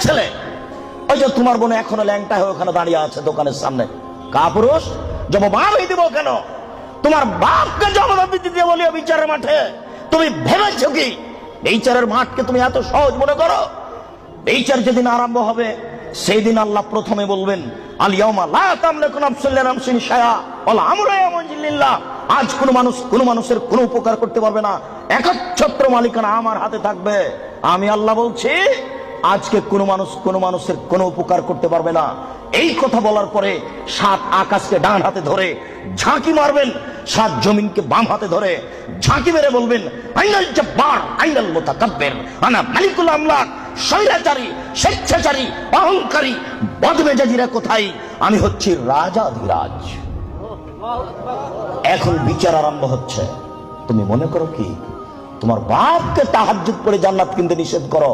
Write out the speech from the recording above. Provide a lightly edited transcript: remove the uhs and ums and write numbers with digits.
ছেলে, ওই যে তোমার বোন এখনো ল্যাংটা হয়ে ওখানে দাঁড়িয়ে আছে দোকানের সামনে, কা পুরুষ জবাব দিব কেন? তোমার বাপকে জবাব দিতে বলিও বিচারের মাঠে। তুমি ভেবেছো কি বিচারের মাঠকে তুমি এত সহজ মনে করো? বিচার যেদিন আরম্ভ হবে সেই দিন আল্লাহ প্রথমে বলবেন, আল ইয়াউমা লা তামলিকু নাফসুন লিনাফসিন শাইআ ওয়াল আমরু ইয়াউমাইযিন লিল্লাহ। আজ কোন মানুষের কোনো উপকার করতে পারবে না, একচ্ছত্র মালিকানা আমার হাতে থাকবে। আমি আল্লাহ বলছি, আজকে কোনো মানুষের কোনো উপকার করতে পারবে না। এই কথা বলার পরে 7 আকাশকে ডান হাতে ধরে ঝাঁকি মারবেন, 7 জমিনকে বাম হাতে ধরে ঝাঁকি মেরে বলবেন, আইনাল জব্বার আইনাল মুতাকাব্বির আনা মালিকুল আমলাক। স্বৈরাচারী, স্বেচ্ছাচারী, অহংকারী, বদমেজাজিরা কোথায়? আমি হচ্ছি রাজাধিরাজ। এখন বিচার আরম্ভ হচ্ছে। তুমি মনে করো কি তোমার বাপকে তাহাজ্জুদ পড়ে জান্নাত কিনতে নিষেধ করো?